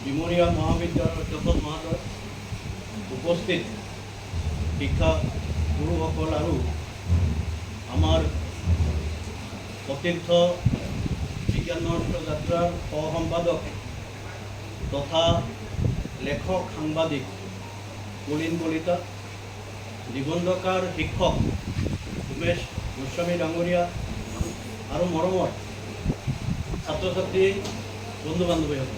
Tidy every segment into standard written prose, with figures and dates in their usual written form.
ডিমৰীয়া মহাবিদ্যালয়ৰ অধ্যাপক মহোদয়, উপস্থিত শিক্ষা গুৰুসকল আৰু আমাৰ সতীৰ্থ বিজ্ঞানৰ যাত্ৰাৰ সহ-সম্পাদক তথা লেখক সাংবাদিক কুলীন কলিতা, নিবন্ধকাৰ শিক্ষক উমেশ গোস্বামী ডাঙৰীয়া আৰু মৰমৰ ছাত্ৰ ছাত্ৰী বন্ধু বান্ধৱীসকল,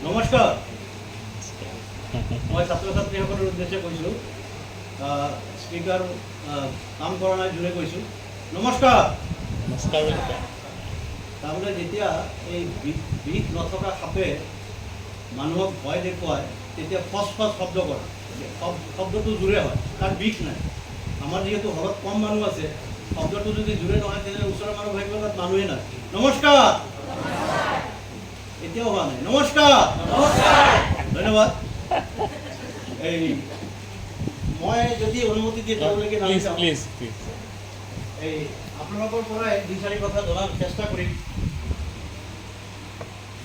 নমস্কাৰ। মই ছাত্ৰ ছাত্ৰীসকলৰ উদ্দেশ্যে কৈছোঁ, স্পীকাৰ কাম কৰা নাই জোৰে কৈছোঁ, নমস্কাৰ। নমস্কাৰ। তাৰমানে যেতিয়া এই বিষ নথকা সাপে মানুহক ভয় দেখুৱায় তেতিয়া ফচ ফচ শব্দ কৰে, শব্দটো জোৰে হয়, তাৰ বিষ নাই। আমাৰ যিহেতু ঘৰত কম মানুহ আছে, শব্দটো যদি জোৰে নহয় তেনেহ'লে ওচৰৰ মানুহ ভাবিব তাত মানুহে নাই। নমস্কাৰ। এতিয়াও হোৱা নাই, নমস্কাৰ। ধন্যবাদ। এই মই যদি অনুমতি দিয়ে তেওঁলোকে এই আপোনালোকৰ পৰাই দুই চাৰি কথা জনাৰ চেষ্টা কৰিম।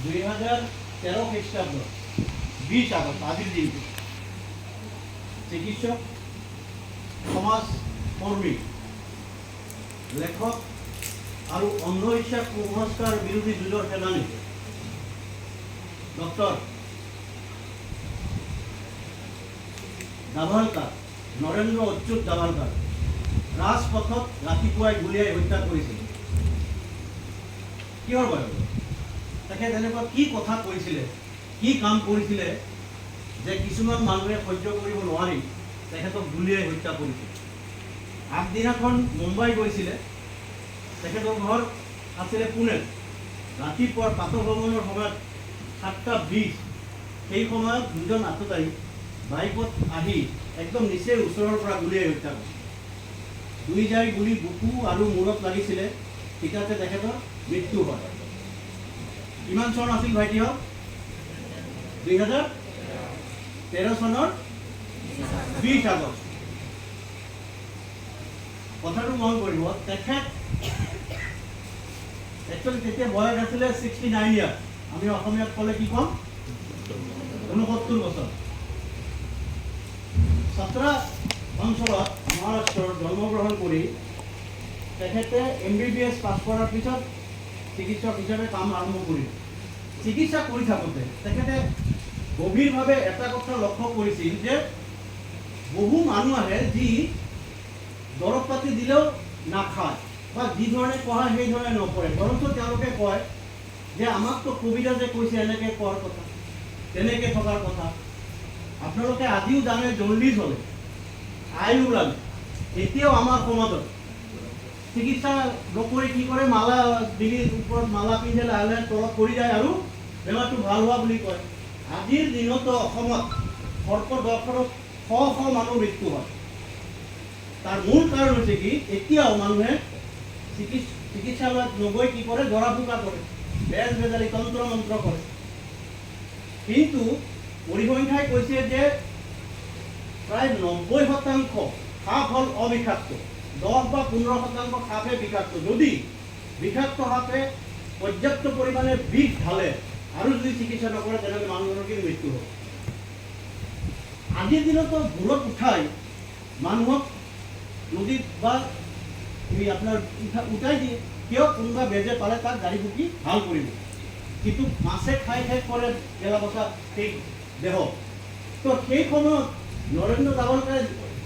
2013 খ্ৰীষ্টাব্দ 20 আগষ্ট আজিৰ দিনটো চিকিৎসক, সমাজ কৰ্মী, লেখক আৰু অন্ধবিশ্বাস কুসংস্কাৰ বিৰোধী যুঁজৰ সেনানী ডক্টৰ দাভালকাৰ, নৰেন্দ্ৰ অচ্যুত দাভালকাৰ ৰাজপথত ৰাতিপুৱাই গুলীয়াই হত্যা কৰিছিল। কিহৰ বাবে? তেখেত এনেকুৱা কি কথা কৈছিলে, কি কাম কৰিছিলে যে কিছুমান মানুহে সহ্য কৰিব নোৱাৰি তেখেতক গুলীয়াই হত্যা কৰিছিল। আগদিনাখন মুম্বাই গৈছিলে, তেখেতৰ ঘৰ আছিলে পুনেত। ৰাতিপুৱাৰ প্ৰাতঃভ্ৰমণৰ সময়ত 7:20 সেই সময়ত দুজন আততায়ী বাইকত আহি একদম নিচেই ওচৰৰ পৰা গুলীয়াই হত্যা কৰিছিল। দুই জাই গুলী বুকু আৰু মূৰত লাগিছিলে, তেতিয়াতে তেখেতৰ মৃত্যু হয়। কিমান চন আছিল ভাইটিহঁত? 2013 চনৰ 20 আগষ্ট। কথাটো মন কৰিব, তেখেত একচুৱেলি তেতিয়া বয়স আছিলে 69 ইয়াৰ। আমি অসমীয়াত ক'লে কি ক'ম? 69 বছৰ। ছাত্ৰা অঞ্চলত মহাৰাষ্ট্ৰত জন্মগ্ৰহণ কৰি তেখেতে MBBS পাছ কৰাৰ পিছত চিকিৎসক হিচাপে কাম আৰম্ভ কৰিলে। চিকিৎসা কৰি থাকোঁতে তেখেতে গভীৰভাৱে এটা কথা লক্ষ্য কৰিছিল যে বহু মানুহ আহে যি দৰৱ পাতি দিলেও নাখায় বা যি ধৰণে কোৱা হয় সেই ধৰণে নকৰে, বৰঞ্চ তেওঁলোকে কয় যে আমাকতো কবিৰাজে কৈছে এনেকৈ কোৱাৰ কথা, তেনেকৈ থকাৰ কথা। আপোনালোকে আজিও জানে জণ্ডিছ হ'লে, আই ওলালে, এতিয়াও আমাৰ সমাজত চিকিৎসা নকৰি কি কৰে, মালা ডিঙিৰ ওপৰত মালা পিন্ধে লাহে লাহে তলত পৰি যায় আৰু বেমাৰটো ভাল হোৱা বুলি কয়। আজিৰ দিনতো অসমত সৰ্পদংশনত শ শ মানুহ মৃত্যু হয়। তাৰ মূল কাৰণ হৈছে কি, এতিয়াও মানুহে চিকিৎসালয়ত নগৈ কি কৰে, জৰা ফুকা কৰে, বেজ বেজালি তন্ত্ৰ মন্ত্ৰ কৰে। কিন্তু পৰিসংখ্যাই কৈছে যে প্ৰায় 90% সাপ হ'ল অবিষাক্ত, 10 বা 15% সাপে বিষাক্ত। যদি বিষাক্ত সাপে পৰ্যাপ্ত পৰিমাণে বিষ ঢালে আৰু যদি চিকিৎসা নকৰে তেনেহ'লে মানুহজনৰ কিন্তু মৃত্যু হ'ব। আজিৰ দিনতো ভুলত উঠাই মানুহক নদীত বা আপোনাৰ উঠাই দিয়ে, কিয়? কোনোবা বেজে পালে তাক গাড়ী বুকি ভাল কৰিব। কিন্তু মাছে খাই শেষ কৰে গেলা বচা সেই দেহ। তো সেই সময়ত নৰেন্দ্ৰ দাভালকাৰে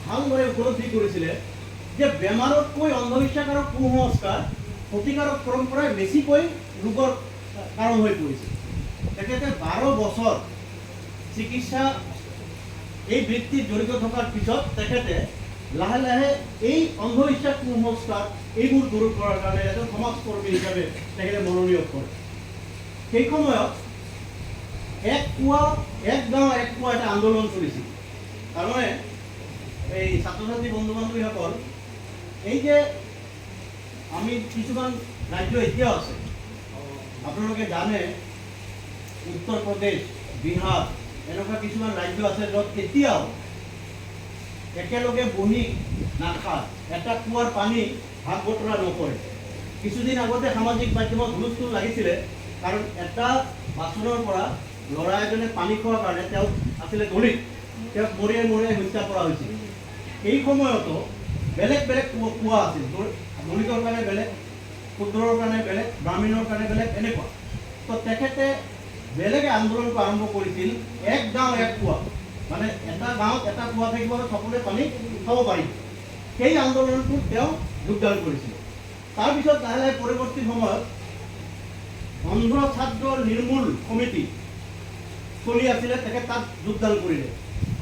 ভালদৰে উপলব্ধি কৰিছিলে যে বেমাৰতকৈ অন্ধবিশ্বাস আৰু কুসংস্কাৰ ক্ষতিকাৰক পৰম্পৰাই বেছিকৈ ৰোগৰ কাৰণ হৈ পৰিছে। তেখেতে 12 বছৰ চিকিৎসা এই বৃত্তিত জড়িত থকাৰ পিছত তেখেতে লাহে লাহে এই অন্ধবিশ্বাস কুসংস্কাৰ এইবোৰ দূৰ কৰাৰ কাৰণে এজন সমাজকৰ্মী হিচাপে তেখেতে মনোনিয়োগ কৰে। সেই সময়ত এক গাঁও এক পুৱা এটা আন্দোলন চলিছিল। তাৰমানে এই ছাত্ৰ ছাত্ৰী বন্ধু বান্ধৱীসকল, এই যে আমি কিছুমান ৰাজ্য এতিয়াও আছে, আপোনালোকে জানে উত্তৰ প্ৰদেশ, বিহাৰ এনেকুৱা কিছুমান ৰাজ্য আছে য'ত এতিয়াও একেলগে বহি নাখায়, এটা কুঁৱাৰ পানী ভাগ বতৰা নকৰে। কিছুদিন আগতে সামাজিক মাধ্যমত হুলস্থুল লাগিছিলে, কাৰণ এটা বাচনৰ পৰা ল'ৰা এজনে পানী খোৱাৰ কাৰণে তেওঁ আছিলে দলিত, তেওঁক মৰিয়াই মৰিয়াই হত্যা কৰা হৈছিল। এই সময়তো বেলেগ বেলেগ কোৱা আছিল, দলিতৰ কাৰণে বেলেগ, ক্ষুদ্ৰৰ কাৰণে বেলেগ, ব্ৰাহ্মণৰ কাৰণে বেলেগ, এনেকুৱা। তো তেখেতে বেলেগে আন্দোলনটো আৰম্ভ কৰিছিল, এক গাঁও এক কুঁৱা, মানে এটা গাঁৱত এটা কুঁৱা থাকিব আৰু সকলোৱে পানী খাব পাৰিব। সেই আন্দোলনটোত তেওঁ যোগদান কৰিছিল। তাৰপিছত লাহে লাহে পৰৱৰ্তী সময়ত অন্ধ ছাত্ৰ নিৰ্মূল সমিতি চলি আছিলে, তেখেত তাত যোগদান কৰিলে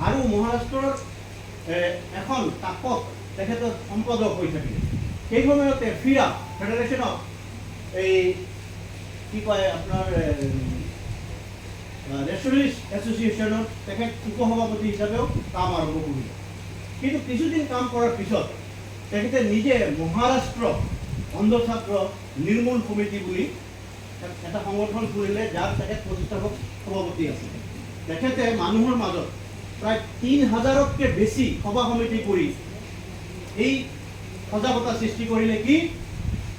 আৰু মহাৰাষ্ট্ৰৰ এখন তাপত তেখেতৰ সম্পাদক হৈ থাকিলে। সেই সময়তে ফিৰা ফেডাৰেশ্যন অফ এই কি কয় আপোনাৰ ৰেষ্টুৰেণ্ট এছ'চিয়েশ্যনত তেখেত উপসভাপতি হিচাপেও কাম আৰম্ভ কৰিলে। কিন্তু কিছুদিন কাম কৰাৰ পিছত তেখেতে নিজে মহাৰাষ্ট্ৰ অন্ধ ছাত্ৰ নিৰ্মূল সমিতি বুলি এটা সংগঠন খুলিলে, যাৰ তেখেত প্ৰতিষ্ঠাপক সভাপতি আছিল। তেখেতে মানুহৰ মাজত প্ৰায় ৩,০০০তকৈ বেছি সভা সমিতি কৰি এই সজাগতা সৃষ্টি কৰিলে কি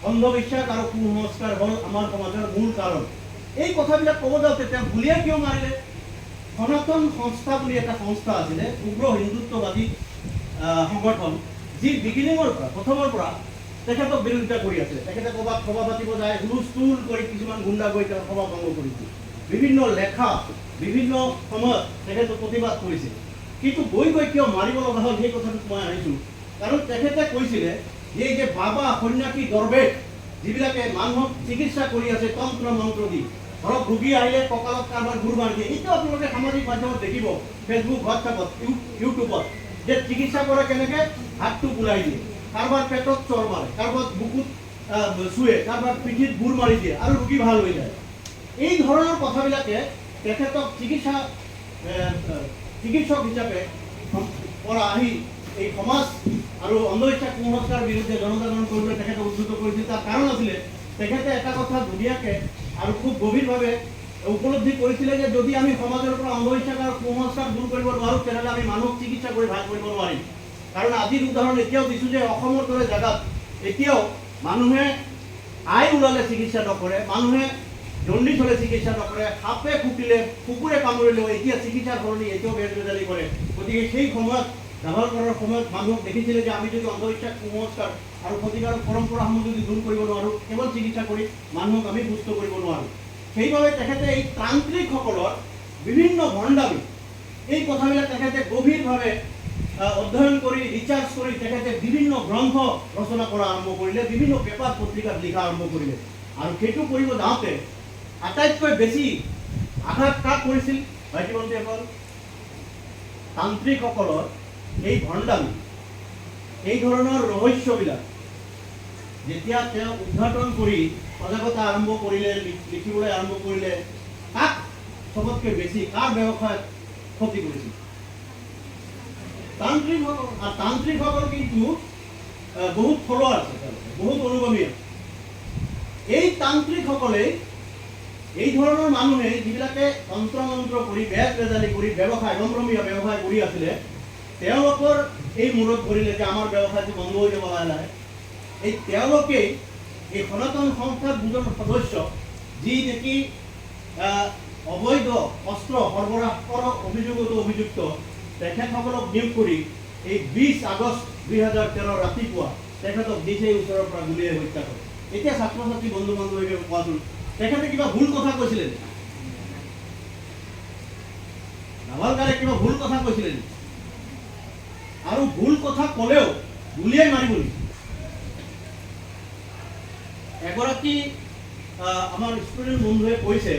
অন্ধবিশ্বাস আৰু কুসংস্কাৰ হ'ল আমাৰ সমাজৰ মূল কাৰণ। এই কথাবিলাক ক'ব যাওঁতে তেওঁ গুলীয়াই কিয় মাৰিলে? সনাতন সংস্থা বুলি এটা সংস্থা আছিলে, উগ্ৰ হিন্দুত্ববাদী সংগঠন, যি বিগিনিঙৰ পৰা প্ৰথমৰ পৰা তেখেতক বিৰোধিতা কৰি আছিলে। তেখেতে ক'ৰবাত সভা পাতিব যায়, হুলস্থুল কৰি কিছুমান গুণ্ডা গৈ তেওঁ সভা ভংগ কৰিছিল। বিভিন্ন লেখা বিভিন্ন সময়ত তেখেতে প্ৰতিবাদ কৰিছিল। কিন্তু গৈ গৈ কিয় মাৰিব লগা হ'ল সেই কথাটোত মই আহিছোঁ। কাৰণ তেখেতে কৈছিলে যে এই যে বাবা সন্যাসী দৰবেশ যিবিলাকে মানুহক চিকিৎসা কৰি আছে তন্ত্ৰ মন্ত্ৰ দি, ধৰক ৰোগী আহিলে কঁকালত কাৰোবাৰ ঘূৰ মাৰি দিয়ে, এইটো আপোনালোকে সামাজিক মাধ্যমত দেখিব, ফেচবুক হোৱাটছআপত ইউটিউবত, যে চিকিৎসা কৰে কেনেকৈ হাতটো বুলাই দিয়ে, কাৰোবাৰ পেটত চৰ মাৰে, কাৰোবাৰ বুকুত চুৱে, কাৰোবাৰ পিঠিত ঘূৰ মাৰি দিয়ে আৰু ৰোগী ভাল হৈ যায়। এই ধৰণৰ কথাবিলাকে তেখেতক চিকিৎসক হিচাপে পৰা আহি এই সমাজ আৰু অন্ধবিশ্বাস কুসংস্কাৰ বিৰুদ্ধে জনজাগৰণ কৰিবলৈ তেখেতক উদ্ধৃত কৰিছিল। তাৰ কাৰণ আছিলে তেখেতে এটা কথা ধুনীয়াকৈ আৰু খুব গভীৰভাৱে উপলব্ধি কৰিছিলে যে যদি আমি সমাজৰ পৰা অন্ধবিশ্বাস আৰু কুসংস্কাৰ দূৰ কৰিব নোৱাৰোঁ, তেনেহ'লে আমি মানুহক চিকিৎসা কৰি ভাল কৰিব নোৱাৰিম। কাৰণ আজিৰ উদাহৰণ এতিয়াও দিছোঁ যে অসমৰ দৰে জেগাত এতিয়াও মানুহে আই ওলালে চিকিৎসা নকৰে, মানুহে জণ্ডিছ হ'লে চিকিৎসা নকৰে, সাপে খুটিলে, কুকুৰে কামুৰিলেও এতিয়া চিকিৎসাৰ সলনি এতিয়াও বেজবেজালি কৰে। গতিকে সেই সময়ত জাভাৰকাৰৰ সময়ত মানুহক দেখিছিলে যে আমি যদি অন্ধবিশ্বাস কুসংস্কাৰ আৰু ক্ষতিকাৰক পৰম্পৰাসমূহ যদি দূৰ কৰিব নোৱাৰোঁ, কেৱল চিকিৎসা কৰি মানুহক আমি সুস্থ কৰিব নোৱাৰোঁ। সেইবাবে তেখেতে এই তান্ত্ৰিকসকলৰ বিভিন্ন ভণ্ডামি এই কথাবিলাক তেখেতে গভীৰভাৱে অধ্যয়ন কৰি ৰিচাৰ্চ কৰি তেখেতে বিভিন্ন গ্ৰন্থ ৰচনা কৰা আৰম্ভ কৰিলে, বিভিন্ন পেপাৰ পত্ৰিকাত লিখা আৰম্ভ কৰিলে। আৰু সেইটো কৰিব যাওঁতে আটাইতকৈ বেছি আঘাত কাক কৰিছিল ভাইটি ভণ্টিসকল? তান্ত্ৰিকসকলৰ এই ভণ্ডামি, এই ধৰণৰ ৰহস্যবিলাক যেতিয়া তেওঁ উদ্ঘাটন কৰি সজাগতা আৰম্ভ কৰিলে, লিখিবলৈ আৰম্ভ কৰিলে, কাক চবতকৈ বেছি কাৰ ব্যৱসায় ক্ষতি কৰিছিল? তান্ত্ৰিকসকল। আৰু তান্ত্ৰিকসকল কিন্তু বহুত ফলোৱাৰ আছে, বহুত অনুগামী আছে। এই তান্ত্ৰিকসকলে এই ধৰণৰ মানুহে যিবিলাকে তন্ত্ৰ মন্ত্ৰ কৰি বেজ বেজালি কৰি ব্যৱসায় ৰমৰমীয়া ব্যৱসায় কৰি আছিলে, তেওঁলোকৰ এই মূৰত ধৰিলে যে আমাৰ ব্যৱসায়টো বন্ধ হৈ যাব লাহে লাহে। এই তেওঁলোকেই এই সনাতন সংস্থাৰ দুজন সদস্য, যি নেকি অবৈধ অস্ত্ৰ সৰবৰাহৰ অভিযোগতো অভিযুক্ত, তেখেতসকলক নিয়োগ কৰি এই 20 আগষ্ট 2013 ৰাতিপুৱা তেখেতক নিজেই ওচৰৰ পৰা গুলীয়াই হত্যা কৰে। এতিয়া ছাত্ৰ ছাত্ৰী বন্ধু বান্ধৱীকে কোৱাচোন, তেখেতে কিবা ভুল কথা কৈছিলে নেকি? জাভাৰকাৰে কিবা ভুল কথা কৈছিলে নেকি? আৰু ভুল কথা ক'লেও গুলীয়াই মাৰিব নেকি? এগৰাকী আমাৰ ষ্টুডেণ্ট বন্ধুৱে কৈছে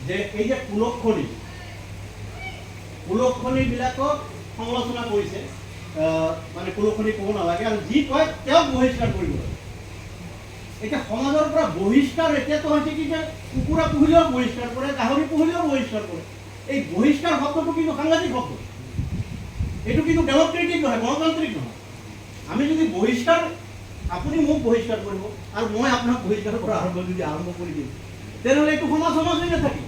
যে এই যে কুলক্ষণীবিলাকক সমালোচনা কৰিছে, মানে কুলক্ষণী ক'ব নালাগে, আৰু যি কয় তেওঁক বহিষ্কাৰ কৰিব লাগে। এতিয়া সমাজৰ পৰা বহিষ্কাৰ এতিয়াতো হৈছে কি যে কুকুৰা পুহিলেও বহিষ্কাৰ কৰে, গাহৰি পুহিলেও বহিষ্কাৰ কৰে। এই বহিষ্কাৰ শব্দটো কিন্তু সাংঘাতিক শব্দ। এইটো কিন্তু ডেমক্ৰেটিক নহয়, গণতান্ত্ৰিক নহয়। আমি যদি বহিষ্কাৰ, আপুনি মোক বহিষ্কাৰ কৰিব আৰু মই আপোনাক বহিষ্কাৰ কৰা আৰম্ভ কৰি দিম, তেনেহ'লে এইটো সমাজ হৈ নাথাকিব।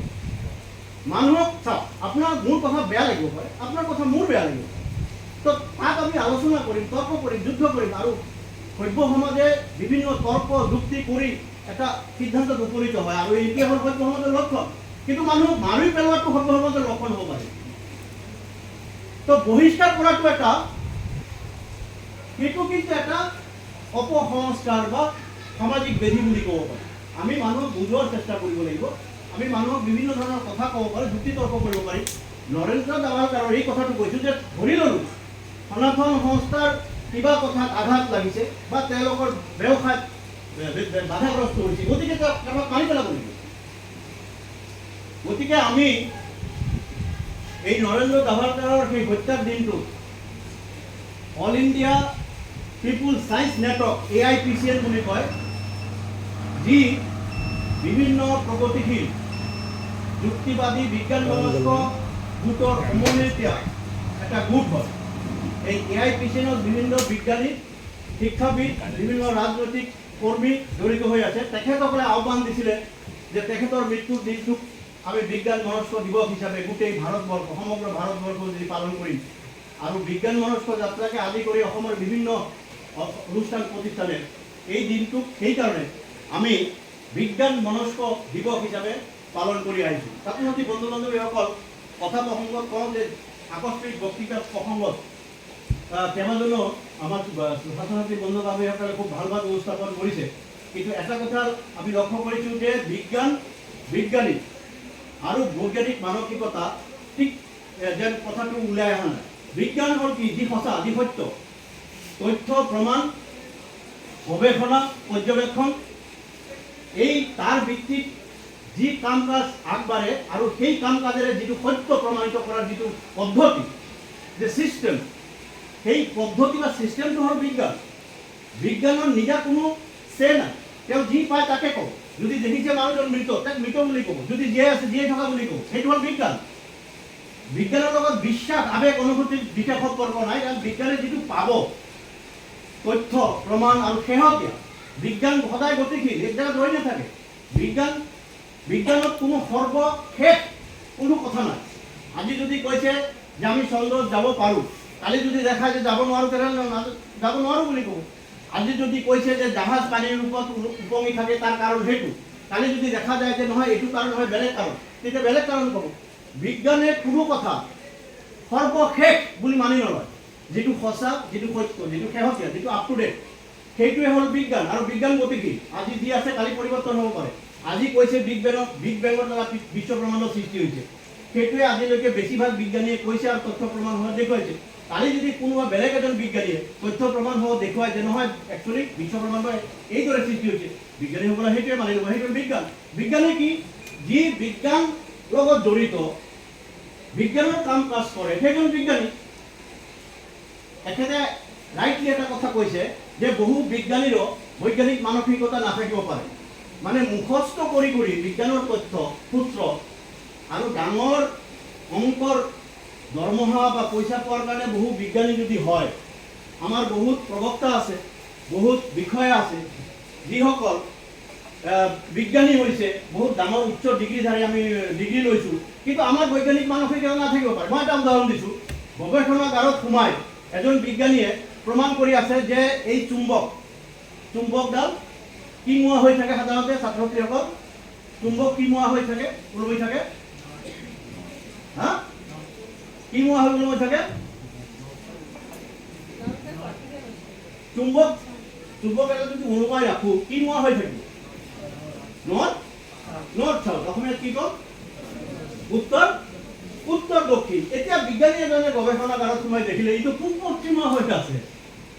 মানুহক চাওক, আপোনাৰ মোৰ কথা বেয়া লাগিব পাৰে, আপোনাৰ কথা মোৰ বেয়া লাগিব, তো তাক আমি আলোচনা কৰিম, তৰ্ক কৰিম, যুদ্ধ কৰিম আৰু সভ্য সমাজে বিভিন্ন তৰ্ক যুক্তি কৰি এটা সিদ্ধান্তত উপনীত হয় আৰু এইটোৱে হ'ল সভ্য সমাজৰ লক্ষণ। কিন্তু মানুহ মাৰি পেলোৱাটো সভ্য সমাজৰ লক্ষণ হ'ব পাৰে। তো বহিষ্কাৰ কৰাটো এটা সেইটো কিন্তু এটা অপসংস্কাৰ বা সামাজিক ব্যাধি বুলি ক'ব পাৰি। আমি মানুহক বুজোৱাৰ চেষ্টা কৰিব লাগিব। আমি মানুহক বিভিন্ন ধৰণৰ কথা ক'ব পাৰোঁ, যুক্তি তৰ্ক কৰিব পাৰি। নৰেন্দ্ৰ দাভালকাৰৰ এই কথাটো কৈছোঁ যে ধৰি ল'লোঁ সনাতন সংস্থাৰ কিবা কথাত আঘাত লাগিছে বা তেওঁলোকৰ ব্যৱসায়ত বাধাগ্ৰস্ত হৈছে, গতিকে তেওঁক মাৰি পেলাব লাগিব। গতিকে আমি এই নৰেন্দ্ৰ দাভালকাৰৰ সেই হত্যাৰ দিনটো অল ইণ্ডিয়া পিপুল চায়েন্স নেটৱৰ্ক AIPCN বুলি কয়, যি বিভিন্ন প্ৰগতিশীল যুক্তিবাদী বিজ্ঞান মনস্ক গোটৰ সমন্বিত এটা গোট হয়। এই AIPCNত বিভিন্ন বিজ্ঞানী, শিক্ষাবিদ, বিভিন্ন ৰাজনৈতিক কৰ্মী জড়িত হৈ আছে। তেখেতসকলে আহ্বান দিছিলে যে তেখেতৰ মৃত্যুৰ দিনটোক আমি বিজ্ঞান মনস্ক দিৱস হিচাপে গোটেই ভাৰতবৰ্ষ, সমগ্ৰ ভাৰতবৰ্ষ যদি পালন কৰিম আৰু বিজ্ঞান মনস্ক যাত্ৰাকে আদি কৰি অসমৰ বিভিন্ন অনুষ্ঠান প্ৰতিষ্ঠানে এই দিনটোক সেইকাৰণে আমি বিজ্ঞান মনস্ক দিৱস হিচাপে পালন কৰি আহিছোঁ। ছাত্ৰ-ছাত্ৰী বন্ধু বান্ধৱীসকল, কথা প্ৰসংগত কওঁ যে আকস্মিক বক্তৃতাৰ প্ৰসংগত কেইবাজনো আমাৰ ছাত্ৰ-ছাত্ৰী বন্ধু বান্ধৱীসকলে খুব ভাল ভাল উপস্থাপন কৰিছে। কিন্তু এটা কথা আমি লক্ষ্য কৰিছোঁ যে বিজ্ঞানী আৰু বৈজ্ঞানিক মানসিকতা ঠিক যেন কথাটো ওলাই অহা নাই। বিজ্ঞান হ'ল কি? যি সঁচা, যি সত্য, তথ্য প্ৰমাণ, গৱেষণা, পৰ্যবেক্ষণ, এই তাৰ ভিত্তিত যি কাম কাজ আগবাঢ়ে আৰু সেই কাম কাজেৰে যিটো সত্য প্ৰমাণিত কৰাৰ যিটো পদ্ধতি, যে ছিষ্টেম, সেই পদ্ধতি বা ছিষ্টেমটো হ'ল বিজ্ঞান। বিজ্ঞানৰ নিজা কোনো চে নাই, তেওঁ যি পায় তাকে ক'ব। যদি দেখিছে মানুহজন মৃত, তাক মৃত বুলি ক'ব। যদি জীয়াই আছে জীয়াই থকা বুলি ক'ব। সেইটো হ'ল বিজ্ঞান। বিজ্ঞানৰ লগত বিশ্বাস, আৱেগ, অনুভূতিৰ বিশেষ সম্পৰ্ক নাই। কাৰণ বিজ্ঞানে যিটো পাব তথ্য প্ৰমাণ আৰু শেহতীয়া, বিজ্ঞান সদায় গতিশীল, এক জেগাত ৰৈ নাথাকে। বিজ্ঞানত কোনো সৰ্বশেষ কোনো কথা নাই। আজি যদি কৈছে যে আমি চন্দ্ৰত যাব পাৰোঁ, কালি যদি দেখায় যে যাব নোৱাৰোঁ, তেনেহ'লে যাব নোৱাৰোঁ বুলি ক'ব। আজি যদি কৈছে যে জাহাজ পানীৰ ওপৰত উপঙি থাকে, তাৰ কাৰণ সেইটো, কালি যদি দেখা যায় যে নহয় এইটো কাৰণ নহয় বেলেগ কাৰণ, তেতিয়া বেলেগ কাৰণ ক'ব। বিজ্ঞানে কোনো কথা সৰ্বশেষ বুলি মানি নলয়। যিটো সঁচা, যিটো সত্য, যিটো শেহতীয়া, যিটো আপ টু ডেট, সেইটোৱে হ'ল বিজ্ঞান। আৰু বিজ্ঞান গতিশীল, আজি যি আছে কালি পৰিৱৰ্তন হ'ব পাৰে। আজি কৈছে বিগ বেঙৰ দ্বাৰা বিশ্ব ব্ৰহ্মাণ্ডৰ সৃষ্টি হৈছে, সেইটোৱে আজিলৈকে বেছিভাগ বিজ্ঞানীয়ে কৈছে আৰু তথ্য প্ৰমাণ হোৱা দেখুৱাইছে। কালি যদি কোনোবা বেলেগ এজন বিজ্ঞানীয়ে তথ্য প্ৰমাণ হোৱা দেখুৱাই যে নহয় একচুৱেলি বিশ্ব ব্ৰহ্মাণ্ড এইদৰে সৃষ্টি হৈছে, বিজ্ঞানীসকলে সেইটোৱে মানি ল'ব। সেইটো বিজ্ঞান। বিজ্ঞানে কি? যি বিজ্ঞান লগত জড়িত, বিজ্ঞানৰ কাম কাজ কৰে, সেইজন বিজ্ঞানী। এখেতে ৰাইটলি এটা কথা কৈছে যে বহু বিজ্ঞানীৰো বৈজ্ঞানিক মানসিকতা নাথাকিব পাৰে। মানে মুখস্থ কৰি বিজ্ঞানৰ তথ্য সূত্ৰ আৰু ডাঙৰ অংকৰ দৰমহা বা পইচা পোৱাৰ কাৰণে বহু বিজ্ঞানী যদি হয়, আমাৰ বহুত প্ৰবক্তা আছে, বহুত বিষয়া আছে, যিসকল বিজ্ঞানী হৈছে, বহুত ডাঙৰ উচ্চ ডিগ্ৰীধাৰী, আমি ডিগ্ৰী লৈছোঁ, কিন্তু আমাৰ বৈজ্ঞানিক মানসিকতা নাথাকিব পাৰে। মই এটা উদাহৰণ দিছোঁ। গৱেষণাগাৰত সোমাই এজন বিজ্ঞানীয়ে প্ৰমাণ কৰি আছে যে এই চুম্বকডাল কি মোৱা হৈ থাকে। সাধাৰণতে ছাত্ৰ-ছাত্ৰীসকল, চুম্বক কি মোৱা হৈ থাকে, ওলমি থাকে? হা, কি মোৱা হৈ ওলমি থাকে? চুম্বক এটা যদি ওলমাই ৰাখোঁ, কি মোৱা হৈ থাকিব? নৰ্থ চাউথ, অসমীয়াত কি কম? উত্তৰ দক্ষিণ। এতিয়া বিজ্ঞানী এজনে গৱেষণাগাৰত সোমাই দেখিলে এইটো পূব পশ্চিমীয়া হৈ আছে,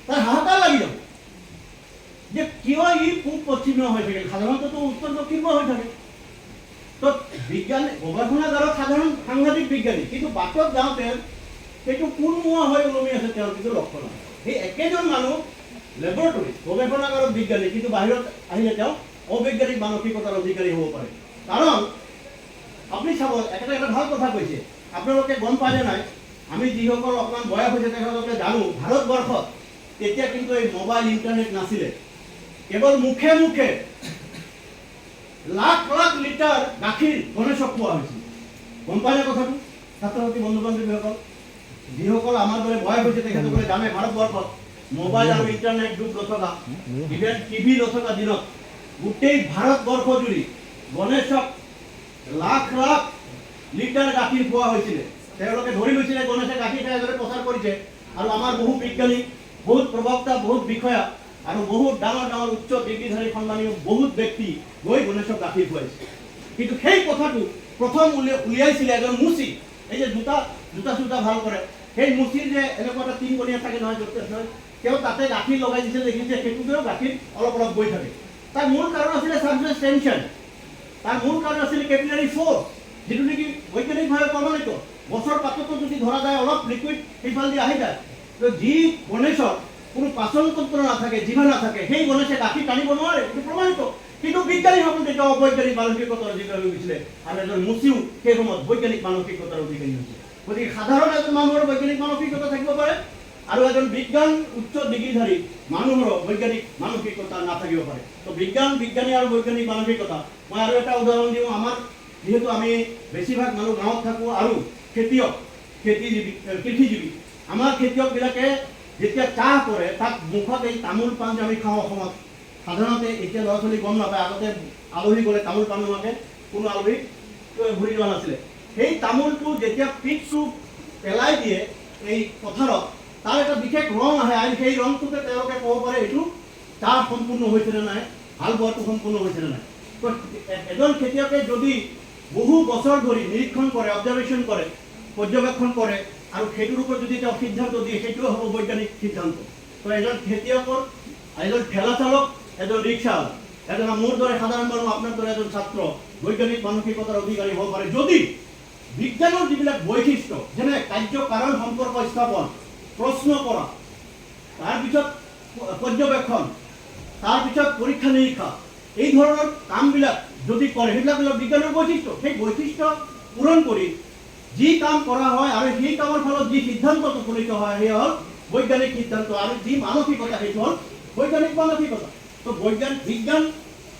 তাৰ হাহাকাৰ লাগি যাব যে কিয় ই পূব পশ্চিমীয়া হৈ থাকিল। সাধাৰণতে উত্তৰ দক্ষিণময় হৈ থাকে। তো বিজ্ঞান গৱেষণাগাৰত সাধাৰণ সাংঘাতিক বিজ্ঞানী, কিন্তু বাটত যাওঁতে সেইটো কোনমুৱা হৈ ওলমি আছে তেওঁৰ কিন্তু লক্ষ্য নাই। সেই একেজন মানুহ লেবৰেটৰীত গৱেষণাগাৰত বিজ্ঞানী, কিন্তু বাহিৰত আহিলে তেওঁ অবৈজ্ঞানিক মানসিকতাৰ অধিকাৰী হ'ব পাৰে। কাৰণ আপুনি চাব, এটা ভাল কথা কৈছে, আপোনালোকে গম পায়নে নাই? আমি যিসকল অকণমান বয়স হৈছে তেখেতলোকে জানো, ভাৰতবৰ্ষত তেতিয়া কিন্তু এই মোবাইল ইণ্টাৰনেট নাছিলে। কেৱল মুখে মুখে লাখ লাখ লিটাৰ গাখীৰ গণেশক খোৱা হৈছিল। গম পায়নে কথাটো? ছাত্ৰ ছাত্ৰী বন্ধু বান্ধৱীসকল, যিসকল আমাৰ দৰে বয়স হৈছে তেখেতসকলে জানে, ভাৰতবৰ্ষত মোবাইল আৰু ইণ্টাৰনেট যুগ নথকা ইভেন টিভি নথকা দিনত গোটেই ভাৰতবৰ্ষ জুৰি গণেশক লাখ লাখ লিটাৰ গাখীৰ খোৱা হৈছিলে। তেওঁলোকে ধৰি লৈছিলে গণেশে গাখীৰ খাই এজনে প্ৰচাৰ কৰিছে আৰু আমাৰ বহু বিজ্ঞানী, বহুত প্ৰবক্তা, বহুত বিষয়া আৰু বহুত ডাঙৰ ডাঙৰ উচ্চ ডিগ্ৰীধাৰী সন্মানীয় বহুত ব্যক্তি গৈ গণেশক গাখীৰ খুৱাইছে। কিন্তু সেই কথাটো প্ৰথম উলিয়াইছিলে এজন মুচি, এই যে জোতা চোতা ভাল কৰে, সেই মুচিৰ যে এনেকুৱা এটা তিনকণীয়া থাকে নহয়, তেওঁ তাতে গাখীৰ লগাই দিছিল, দেখিছে সেইটোতেও গাখীৰ অলপ অলপ বৈ থাকে। তাৰ মূল কাৰণ আছিলে সাৰফেস টেনশ্যন, তাৰ মূল কাৰণ আছিলে কেপিলাৰী ফ'ৰ্চ, যিটো নেকি বৈজ্ঞানিকভাৱে প্ৰমাণিত। গছৰ পাততো যদি ধৰা যায় অলপ লিকুইড সেইফালেদি আহি যায়, তো যি গণেশৰ কোনো পাচন তন্ত্ৰ নাথাকে, জিভা নাথাকে, সেই গণেশে গাখীৰ টানিব নোৱাৰে, এইটো প্ৰমাণিত। কিন্তু বিজ্ঞানীসকল তেতিয়া অবৈজ্ঞানিক মানসিকতাৰ অধিকাৰী হৈছিলে আৰু এজন মুচিও সেই সময়ত বৈজ্ঞানিক মানসিকতাৰ অধিকাৰী হৈছিল। গতিকে সাধাৰণ এজন মানুহৰ বৈজ্ঞানিক মানসিকতা থাকিব পাৰে আৰু এজন বিজ্ঞান উচ্চ ডিগ্ৰীধাৰী মানুহৰ বৈজ্ঞানিক মানসিকতা নাথাকিব পাৰে। তো বিজ্ঞানী আৰু বৈজ্ঞানিক মানসিকতা, মই আৰু এটা উদাহৰণ দিওঁ। আমাৰ যিহেতু আমি বেছিভাগ মানুহ গাঁৱত থাকোঁ আৰু কৃষিজীৱী, আমাৰ খেতিয়কবিলাকে যেতিয়া চাহ কৰে তাক মুখত এই তামোল পাণ যে আমি খাওঁ অসমত, সাধাৰণতে এতিয়া ল'ৰা ছোৱালী গম নাপায়, আগতে আলহী গ'লে তামোল পাণ নোহোৱাকৈ কোনো আলহী ঘূৰি যোৱা নাছিলে। সেই তামোলটো যেতিয়া পিকটো পেলাই দিয়ে এই পথাৰত, তাৰ এটা বিশেষ ৰং আহে আৰু সেই ৰংটোতে তেওঁলোকে ক'ব পাৰে এইটো চাহ সম্পূৰ্ণ হৈছেনে নাই, হাল বোৱাটো সম্পূৰ্ণ হৈছেনে নাই। তো এজন খেতিয়কে যদি বহু বছৰ ধৰি নিৰীক্ষণ কৰে, অবজাৰ্ভেশ্যন কৰে, পৰ্যবেক্ষণ কৰে আৰু সেইটোৰ ওপৰত যদি তেওঁ সিদ্ধান্ত দিয়ে, সেইটোৱে হ'ব বৈজ্ঞানিক সিদ্ধান্ত। তো এজন খেতিয়কৰ, এজন ঠেলা চালক, এজন ৰিক্সাৱালা, এজন মোৰ দৰে সাধাৰণ মানুহ, আপোনাৰ দৰে এজন ছাত্ৰ বৈজ্ঞানিক মানসিকতাৰ অধিকাৰী হ'ব পাৰে যদি বিজ্ঞানৰ যিবিলাক বৈশিষ্ট্য, যেনে কাৰ্য কাৰণ সম্পৰ্ক স্থাপন, প্ৰশ্ন কৰা, তাৰপিছত পৰ্যবেক্ষণ, তাৰপিছত পৰীক্ষা নিৰীক্ষা, এই ধৰণৰ কামবিলাক যদি কৰে, সেইবিলাক হ'ল বিজ্ঞানৰ বৈশিষ্ট্য। সেই বৈশিষ্ট্য পূৰণ কৰি যি কাম কৰা হয় আৰু সেই কামৰ ফলত যি সিদ্ধান্তত উপনীত হয়, সেই হ'ল বৈজ্ঞানিক সিদ্ধান্ত। আৰু যি মানসিকতা, সেইটো হ'ল বৈজ্ঞানিক মানসিকতা। তো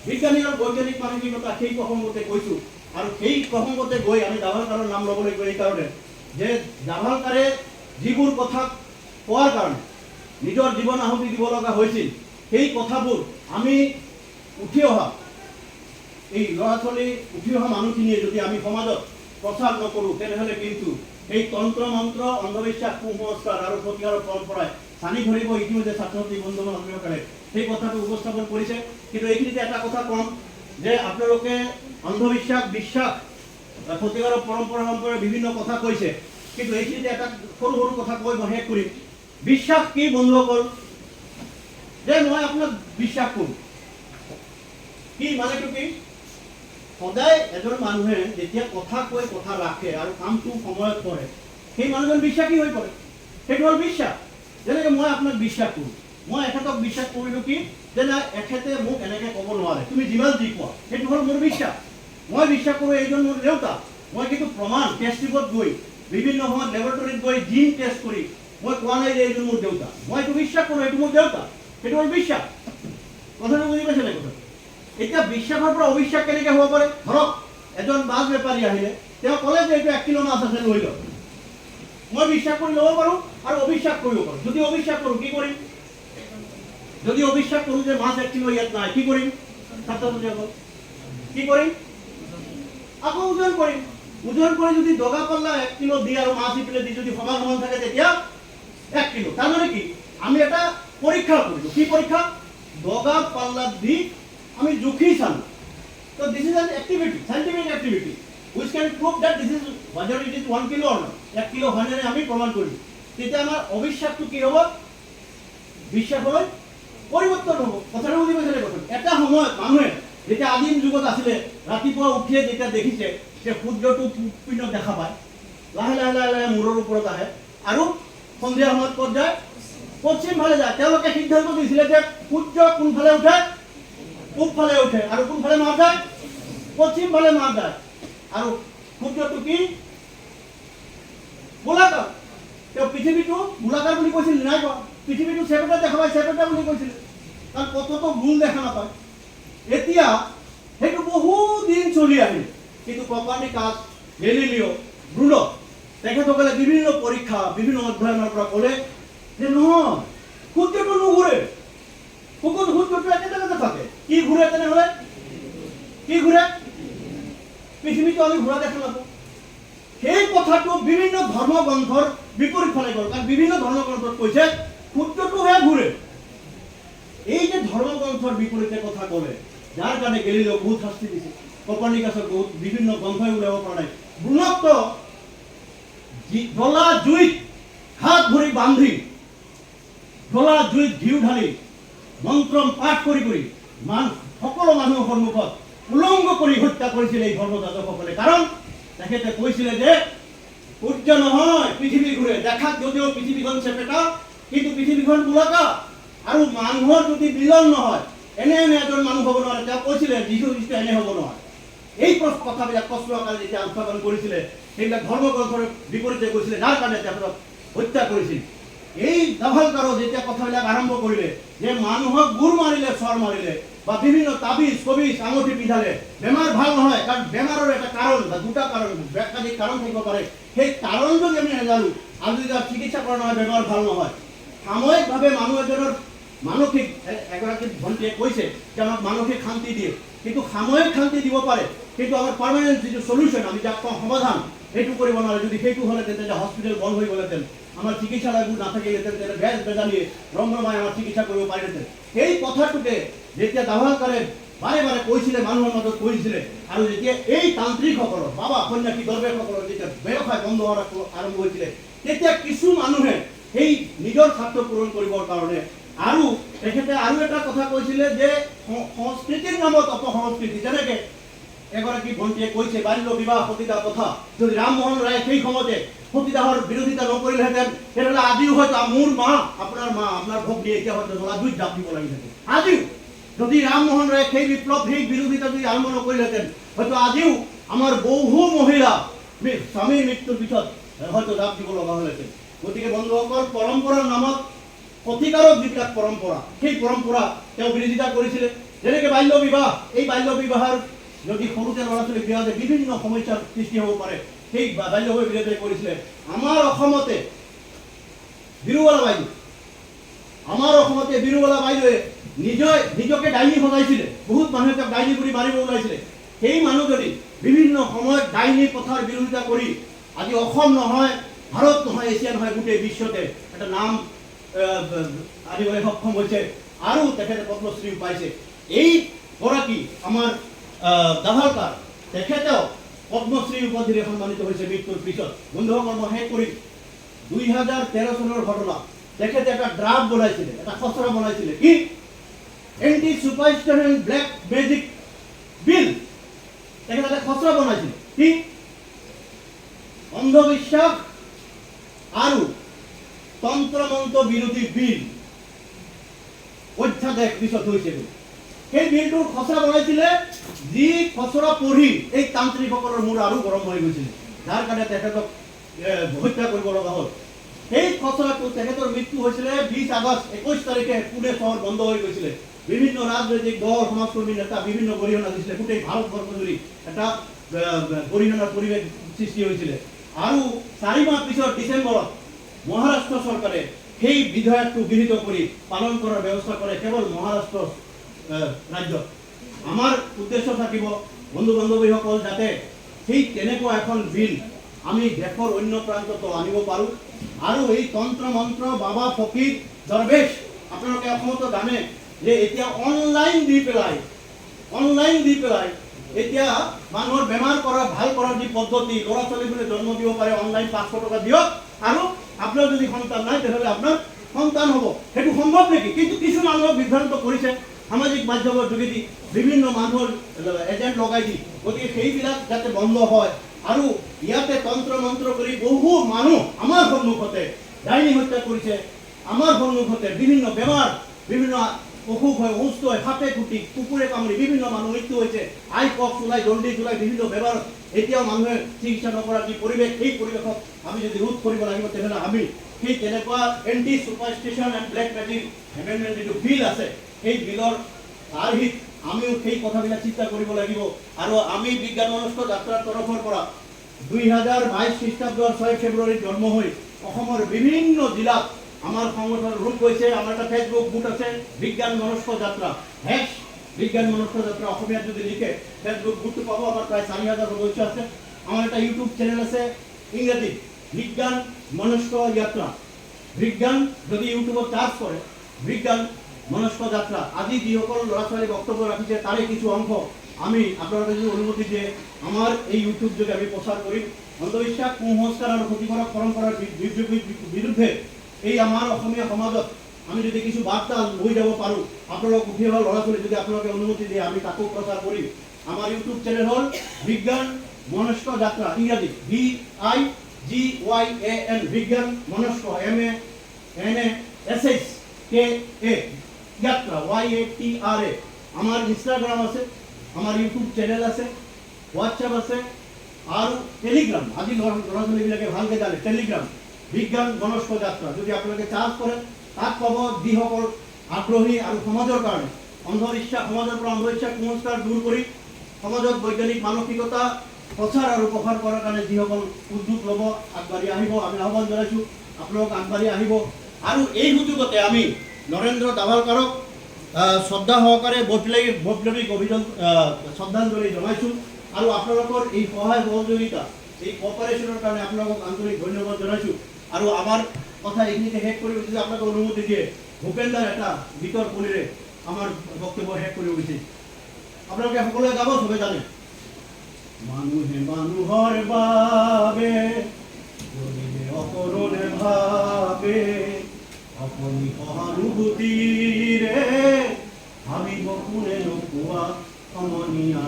বিজ্ঞানী আৰু বৈজ্ঞানিক মানসিকতা সেই প্ৰসংগতে কৈছোঁ। আৰু সেই প্ৰসংগতে গৈ আমি জাভালকাৰৰ নাম ল'ব লাগিব এই কাৰণে যে জাভালকাৰে যিবোৰ কথা কোৱাৰ কাৰণে নিজৰ জীৱন আহুতি দিব লগা হৈছিল, সেই কথাবোৰ আমি উঠি অহা এই ল'ৰা ছোৱালী, উঠি অহা মানুহখিনিয়ে যদি আমি সমাজত প্ৰচাৰ নকৰোঁ, তেনেহ'লে কিন্তু এই তন্ত্ৰ মন্ত্ৰ, অন্ধবিশ্বাস, কুসংস্কাৰ আৰু প্ৰতিকাৰৰ পৰম্পৰাই চানি ধৰিব। ইতিমধ্যে ছাত্ৰ ছাত্ৰী বন্ধুসকলে সেই কথাটো উপস্থাপন কৰিছে। কিন্তু এইখিনিতে এটা কথা ক'ম যে আপোনালোকে অন্ধবিশ্বাস, বিশ্বাস, প্ৰতিকাৰৰ পৰম্পৰা বিভিন্ন কথা কৈছে, কিন্তু এইখিনিতে এটা সৰু সৰু কথা কৈ মই শেষ কৰিম। বিশ্বাস কি বন্ধুসকল? যে মই আপোনাক বিশ্বাস কৰোঁ, কি মানেটো কি? সদায় এজন মানুহে যেতিয়া কথা কৈ কথা ৰাখে আৰু কামটো সময়ত কৰে, সেই মানুহজন বিশ্বাসী হৈ পৰে। সেইটো হ'ল বিশ্বাস। যেনেকৈ মই আপোনাক বিশ্বাস কৰোঁ, মই এখেতক বিশ্বাস কৰিলোঁ কি যে নাই, এখেতে মোক এনেকৈ ক'ব নোৱাৰে, তুমি যিমান যি কোৱা, সেইটো হ'ল মোৰ বিশ্বাস। মই বিশ্বাস কৰোঁ এইজন মোৰ দেউতা। মই কিন্তু প্ৰমাণ টেষ্ট টিউবত গৈ, বিভিন্ন সময়ত লেবৰেটৰীত গৈ জিন টেষ্ট কৰি মই কোৱা নাই যে এইজন মোৰ দেউতা। মই এইটো বিশ্বাস কৰোঁ, এইটো মোৰ দেউতা। সেইটো হ'ল বিশ্বাস। কথাটো বুজি পাইছে নাই? কথা এতিয়া বিশ্বাসৰ পৰা অবিশ্বাস কেনেকৈ হ'ব পাৰে? ধৰক এজন মাছ বেপাৰী আহিলে, তেওঁ ক'লে যে এইটো 1 কিলো মাছ আছে, লৈ লওক। মই বিশ্বাস কৰি ল'ব পাৰোঁ আৰু অবিশ্বাস কৰিব পাৰোঁ। যদি অবিশ্বাস কৰোঁ, কি কৰিম? যদি অবিশ্বাস কৰোঁ যে মাছ 1 কিলো ইয়াত নাই, কি কৰিম? ছাত্ৰ ছাত্ৰীসকল কি কৰিম? আকৌ ওজন কৰিম। ওজন কৰি যদি দগা পাল্লা 1 কিলো দি আৰু মাছ ইপিনে দি যদি সমান সমান থাকে, তেতিয়া 1 কিলো। তাৰমানে কি? আমি এটা পৰীক্ষা কৰিলোঁ। কি পৰীক্ষা? দগা পাল্লা দি আমি জুখি চালোঁ। তো this is an activity, scientific activity wish can prove that this is whether it is 1 kilo or not, 1 kilo হয় না আমি প্রমাণ করি। তেতিয়া আমাৰ অবিশ্বাসটো কি হ'ব? বিশ্বাস হৈ পৰিৱৰ্তন হ'ব। কথাটো বুজি পাইছে নাই? কথা এটা সময়ত মানুহে যেতিয়া আদিম যুগত আছিলে, ৰাতিপুৱা উঠিয়ে যেতিয়া দেখিছে যে সূৰ্যটো পূব দেখা পায়, লাহে লাহে লাহে লাহে মূৰৰ ওপৰত আহে আৰু সন্ধিয়া সময়ত ক'ত যায়? পশ্চিম ফালে যায়। তেওঁলোকে সিদ্ধান্ত দিছিলে যে সূৰ্য কোনফালে উঠে? পূব ফালে উঠে। আৰু কোনফালে মাৰ যায়? পশ্চিম ফালে মাৰ যায়। আৰু সূৰ্যটো কি? গোলাকাৰ। তেওঁ পৃথিৱীটো গোলাকাৰ বুলি কৈছিল, নাই কোৱা। পৃথিৱীটো চেপেটা দেখা পায়, চেপেটা বুলি কৈছিলে, কাৰণ কতটো গোল দেখা নাপায়। এতিয়া সেইটো বহুদিন চলি আহিল, কিন্তু কপাৰ্নিকাছ, গেলিলিঅ', ব্ৰুল তেখেতসকলে বিভিন্ন পৰীক্ষা, বিভিন্ন অধ্যয়নৰ পৰা ক'লে যে নহয়, সূৰ্যটো নুঘূৰে, সকলো সূৰ্যটো একেটাতে থাকে। কি ঘূৰে তেনেহ'লে? কি ঘূৰে? পৃথিৱীটো আমি ঘূৰা দেখা নাপাওঁ। সেই কথাটো বিভিন্ন ধৰ্মগ্ৰন্থৰ বিপৰীত ফালে গ'ল, কাৰণ বিভিন্ন ধৰ্মগ্ৰন্থত কৈছে সূৰ্যটোহে ঘূৰে। এই যে ধৰ্মগ্ৰন্থৰ বিপৰীতে কথা ক'লে, যাৰ কাৰণে গেলিলিও বহুত শাস্তি দিছে, কপাৰ্নিকাছৰ বহুত বিভিন্ন গ্ৰন্থই উলিয়াব পৰা নাই। গুণত্ব জ্বলা জুইত হাত ভৰি বান্ধি, জ্বলা জুইত ঘিউ ঢালি, মন্ত্ৰ পাঠ কৰি কৰি সকলো মানুহৰ সন্মুখত উলংগ কৰি হত্যা কৰিছিল এই ধৰ্মযাজকসকলে। কাৰণ তেখেতে কৈছিলে যে সূৰ্য নহয়, পৃথিৱী ঘূৰে। দেখাত যদিও পৃথিৱীখন চেপেটা, কিন্তু পৃথিৱীখন গোলাকাৰ। আৰু মানুহৰ যদি মিলন নহয়, এনে এজন মানুহ হ'ব নোৱাৰে। তেওঁ কৈছিলে যীশু খ্ৰীষ্ট এনে হ'ব নোৱাৰে। এই কথাবিলাক প্ৰশ্ন আকাৰে যেতিয়া উত্থাপন কৰিছিলে, সেইবিলাক ধৰ্মগ্ৰন্থৰ বিপৰীতে কৈছিলে, যাৰ কাৰণে তেখেতক হত্যা কৰিছিল। এই দাভালকাৰো যেতিয়া কথাবিলাক আৰম্ভ কৰিলে যে মানুহক গুৰ মাৰিলে, চৰ মাৰিলে, বা বিভিন্ন তাবিজ কবিজ আঙুঠি পিন্ধালে বেমাৰ ভাল নহয়, কাৰণ বেমাৰৰ এটা কাৰণ বা দুটা কাৰণ, একাধিক কাৰণ থাকিব পাৰে। সেই কাৰণ যদি আমি নাজানো, আৰু যদি চিকিৎসা কৰা নহয়, বেমাৰ ভাল নহয়। সাময়িকভাৱে মানুহ এজনৰ মানসিক, এগৰাকী ভণ্টিয়ে কৈছে যে আমাক মানসিক শান্তি দিয়ে, কিন্তু সাময়িক শান্তি দিব পাৰে, কিন্তু আমাৰ পাৰ্মানেণ্ট যিটো চলিউশ্যন, আমি যাক কওঁ সমাধান, সেইটো কৰিব নোৱাৰে। যদি সেইটো হ'লেহেঁতেন, তেতিয়া হস্পিটেল বন্ধ হৈ গ'লহেঁতেন, আমাৰ চিকিৎসালয়বোৰ নাথাকিলেহেঁতেন, তেতিয়া বেজ বেজালিয়ে ৰমৰমাই আমাৰ চিকিৎসা কৰিব পাৰিলেহেঁতেন। সেই কথাটোকে যেতিয়া দাভালকাৰে বাৰে বাৰে কৈছিলে, মানুহৰ মাজত কৈছিলে, আৰু যেতিয়া এই তান্ত্ৰিকসকলৰ, বাবা সন্যাসী দৰবেশসকলৰ যেতিয়া ব্যৱসায় বন্ধ হোৱাৰ আৰম্ভ হৈছিলে, তেতিয়া কিছু মানুহে সেই নিজৰ স্বাৰ্থ পূৰণ কৰিবৰ কাৰণে আৰু তেখেতে আৰু এটা কথা কৈছিলে যে সংস্কৃতিৰ নামত অপসংস্কৃতি। যেনেকে এগৰাকী ভণ্টিয়ে কৈছে, বাল্য বিবাহ সতীদাহ কথা, যদি ৰামমোহন ৰায়ে সেই সময়তে সতীদাহৰ বিৰোধিতা নকৰিলেহেঁতেন, তেনেহ'লে আজিও হয়তো মোৰ মা, আপোনাৰ ভগ্নী এতিয়া হয়তো জ্বলা জুইত জাপ দিব লাগিলহেঁতেন। আজিও যদি ৰামমোহন ৰায়ে সেই বিপ্লৱ, সেই বিৰোধিতা যদি আৰম্ভ নকৰিলেহেঁতেন, হয়তো আজিও আমাৰ বহু মহিলা স্বামীৰ মৃত্যুৰ পিছত হয়তো জাপ দিব লগা হ'লহেঁতেন। গতিকে বন্ধুসকল, পৰম্পৰাৰ নামত ক্ষতিকাৰক যিবিলাক পৰম্পৰা, সেই পৰম্পৰা তেওঁ বিৰোধিতা কৰিছিলে। যেনেকৈ বাল্য বিবাহ, এই বাল্য বিবাহৰ যদি সৰুতে ল'ৰা ছোৱালীক বিয়া যায়, বিভিন্ন সমস্যাৰ সৃষ্টি হ'ব পাৰে, সেই বাল্য বিবাহ বিৰোধিতা কৰিছিলে। আমাৰ অসমতে বিৰুৱালা বাইদেৱে নিজকে ডাইনী সজাইছিলে। বহুত মানুহে তেওঁক ডাইনী বুলি মাৰিব ওলাইছিলে। সেই মানুহজনী বিভিন্ন সময়ত ডাইনী প্ৰথাৰ বিৰোধিতা কৰি আজি অসম নহয়, ভাৰত নহয়, এছিয়া নহয়, গোটেই বিশ্বতে এটা নাম আনিবলৈ সক্ষম হৈছে, আৰু তেখেতে পদ্মশ্ৰীও পাইছে। এই গৰাকী আমাৰ দাভালকাৰ, তেখেতেও পদ্মশ্ৰী উপাধিৰে সন্মানিত হৈছে মৃত্যুৰ পিছত। বন্ধুসকল, মই শেষ কৰি 2013 চনৰ ঘটনা। তেখেতে এটা ড্ৰাফ্ট বনাইছিলে, এটা খচৰা বনাইছিলে, কি এণ্টি চুপাৰষ্টিশ্যন ব্লেক মেজিক বিল। তেখেতে এটা খচৰা বনাইছিলে, কি অন্ধবিশ্বাস আৰু তন্ত্ৰ মন্ত্ৰ বিৰোধী বিল। অধ্যাদেশ পিছত হৈছিল। সেই বিলটোৰ খচৰা বনাইছিলে, যি খচৰা পঢ়ি এই তান্ত্ৰিকসকলৰ মূৰ আৰু গৰম হৈ গৈছিল, যাৰ কাৰণে তেখেতক হত্যা কৰিব লগা হ'ল। সেই খচৰাটো, তেখেতৰ মৃত্যু হৈছিলে 20 আগষ্ট 21 তাৰিখে। পুনে চহৰ বন্ধ হৈ গৈছিলে। বিভিন্ন ৰাজনৈতিক দল, সমাজকৰ্মী নেতা বিভিন্ন গৰিহণা দিছিলে। গোটেই ভাৰতবৰ্ষ জুৰি এটা গৰিহণাৰ পৰিৱেশ সৃষ্টি হৈছিলে। আৰু 4 মাহ পিছত ডিচেম্বৰত মহাৰাষ্ট্ৰ চৰকাৰে সেই বিধেয়কটো গৃহীত কৰি পালন কৰাৰ ব্যৱস্থা কৰে কেৱল মহাৰাষ্ট্ৰ ৰাজ্যত। আমাৰ উদ্দেশ্য থাকিব বন্ধু বান্ধৱীসকল, যাতে সেই তেনেকুৱা এখন বিল আমি দেশৰ অন্য প্ৰান্ততো আনিব পাৰোঁ। আৰু এই তন্ত্ৰ মন্ত্ৰ, বাবা ফকীৰ, দৰবেশ, আপোনালোকে অসমতো জানে যে এতিয়া অনলাইন দি পেলাই এতিয়া মানুহৰ বেমাৰ কৰা, ভাল কৰাৰ যি পদ্ধতি, ল'ৰা ছোৱালীবোৰে জন্ম দিব পাৰে, অনলাইন 500 টকা দিয়ক, আৰু আপোনাৰ যদি সন্তান নাই তেনেহ'লে আপোনাৰ সন্তান হ'ব। সেইটো সম্ভৱ নেকি? কিন্তু কিছু মানুহক বিভ্ৰান্ত কৰিছে সামাজিক মাধ্যমৰ যোগেদি, বিভিন্ন মানুহৰ এজেণ্ট লগাই দি। গতিকে সেইবিলাক যাতে বন্ধ হয়, আৰু ইয়াতে তন্ত্ৰ মন্ত্ৰ কৰি বহু মানুহ আমাৰ সন্মুখতে ডাইনী হত্যা কৰিছে, আমাৰ সন্মুখতে বিভিন্ন বেমাৰ, বিভিন্ন অসুখ হয়, অসুস্থ হয়, সাপে খুটি, কুকুৰে কামুৰি বিভিন্ন মানুহ মৃত্যু হৈছে। আই কফ ওলাই, জণ্ডিছ ওলাই, বিভিন্ন বেমাৰ এতিয়াও মানুহে চিকিৎসা নকৰাৰ যি পৰিৱেশ, সেই পৰিৱেশক আমি যদি ৰোধ কৰিব লাগিব, তেনেহ'লে আমি সেই তেনেকুৱা anti superstition and black magic amendment যিটো বিল আছে, সেই বিলৰ আৰ্হিত আমিও সেই কথাবিলাক চিন্তা কৰিব লাগিব। আৰু আমি বিজ্ঞান মনস্ক যাত্ৰাৰ তৰফৰ পৰা 2022 খ্ৰীষ্টাব্দৰ 6 ফেব্ৰুৱাৰীত জন্ম হৈ অসমৰ বিভিন্ন জিলাত আমার সংগঠন রূপ হয়েছে, আমার একটা ফেসবুক গ্রুপ আছে বিজ্ঞান মনস্ক যাত্রা, হ্যাশ বিজ্ঞান মনস্ক যাত্রা অসমীয়া যদি লিখে ফেসবুক গ্রুপটো পাবো। আমার প্রায় 4,000 সদস্য আছে। আমার একটা ইউটিউব চ্যানেল আছে ইংরেজি বিজ্ঞান মনস্ক যাত্রা। বিজ্ঞান যদি ইউটিউবত চার্জ করে বিজ্ঞান মনস্ক যাত্রা, আজি যিসকল ল'ৰা ছোৱালী বক্তব্য ৰাখিছে তাৰে কিছু অংশ আমি আপোনালোকে যদি অনুমতি দিয়ে আমাৰ এই ইউটিউব যোগে আমি প্ৰচাৰ কৰিম। অন্ধবিশ্বাস, কুসংস্কাৰ আৰু ক্ষতিকাৰক পৰম্পৰাৰ বিৰুদ্ধে এই আমাৰ অসমীয়া সমাজত আমি যদি কিছু বাৰ্তা লৈ যাব পাৰোঁ, আপোনালোক উঠি অহা ল'ৰা ছোৱালী যদি আপোনালোকে অনুমতি দিয়ে আমি তাকো প্ৰচাৰ কৰিম। আমাৰ ইউটিউব চেনেল হ'ল বিজ্ঞান মনস্ক যাত্ৰা, ইংৰাজী VIGYAN বিজ্ঞান মনস্ক MANSHKA যাত্ৰা YATRA। আমাৰ ইনস্টাগ্ৰাম আছে, আমাৰ ইউটিউব চ্যানেল আছে, হোয়াটসঅ্যাপ আছে আৰু টেলিগ্ৰাম। আজি ল'ৰা ছোৱালীবিলাকে ভালকৈ জানে টেলিগ্ৰাম বিজ্ঞান মনস্ক যাত্ৰা। যদি আপোনালোকে চাৰ্জ কৰে তাত পাব যিসকল আগ্ৰহী আৰু সমাজৰ কাৰণে অন্ধবিশ্বাস, সমাজৰ পৰা অন্ধবিশ্বাস কুসংস্কাৰ দূৰ কৰি সমাজত বৈজ্ঞানিক মানসিকতা প্ৰচাৰ আৰু প্ৰসাৰ কৰাৰ কাৰণে যিসকল উদ্যোগ ল'ব আগবাঢ়ি আহিব আমি আহ্বান জনাইছোঁ। আপোনালোক আগবাঢ়ি আহিব। আৰু এই সুযোগতে আমি নৰেন্দ্ৰ দাভালকাৰক শ্ৰদ্ধা সহকাৰে বৈপ্লৱিক শ্ৰদ্ধাঞ্জলি জনাইছোঁ। আৰু আপোনালোকৰ এই সহায় সহযোগিতা, এই কোঅপাৰেশ্যনৰ কাৰণে আপোনালোকক আন্তৰিক ধন্যবাদ জনাইছোঁ। আৰু আমাৰ কথা এইখিনিতে শেষ কৰিব যদি আপোনালোকে অনুমতি দিয়ে ভূপেন্দাৰ এটা গীতৰ কলিৰে আমাৰ বক্তব্য শেষ কৰিব বিচাৰিছোঁ। আপোনালোকে সকলোৱে গাব, চবে জানে। মানুহে মানুহৰ বাবে যদিহে অকৰণে ভাবে, অকণি সহানুভূতিৰে ভাবিব কোনে নোপোৱা সমনীয়া।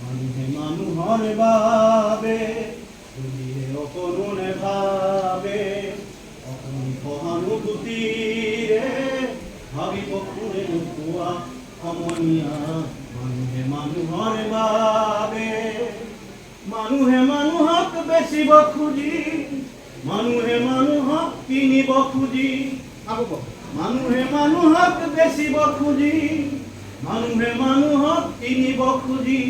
মানুহে মানুহৰ বাবে যদিহে অকৰণে ভাবে, অকণি সহানুভূতিৰে ভাবিব কোনে নোপোৱা সমনীয়া। মানুহে মানুহৰ বাবে, মানুহে মানুহক বেচিব খুজি, মানুহে মানুহক কিনিব খুজি, মানুহে মানুহক বেচিব খুজি, মানুহে মানুহক কিনিব খুজি,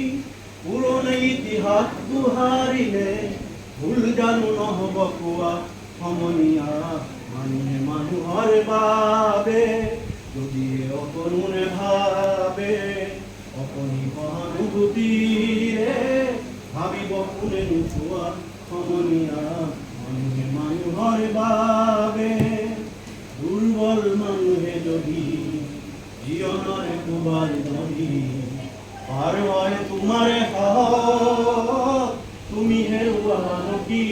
পুৰণি ইতিহাস দোহাৰিলে ভুল জানো নহ'ব কোৱা সমনীয়া। মানুহে মানুহৰ বাবে যদিহে অকণে ভাবে, অকণি সহানুভূতিৰে ভাবিব কোনে নোপোৱা সমনীয়া। মানুহে মানুহৰ বাবে, দুৰ্বল মানুহে যদি জীৱনৰ কোবাৰ নদী পাৰ হয় তোমাৰে সাহস, তুমি হেৰুৱা নদী।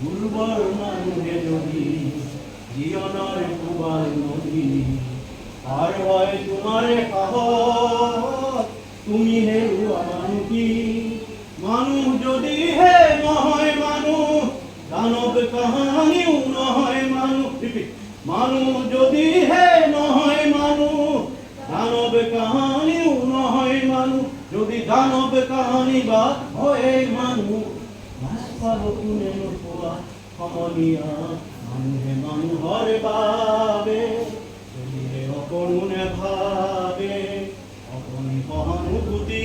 দুৰ্বল মানুহে যদি জীৱনৰ কোবাৰ নদী পাৰ হয় তোমাৰে সাহস, তুমি হেৰুৱা নদী। মানুহ যদিহে নহয় মানুহ, দানৱ কাহানিও নহয় মানুহ। মানুহ যদিহে নহয় মানুহ, দানৱ কাহানিও নহয় মানুহ। যদি দানৱ কাহানি বা হয় মানুহ, মাছ পাব কোনে নোপোৱা সমনীয়া। মানুহে মানুহৰ বাবে যদিহে অকণে ভাবে, অকণি সহানুভূতি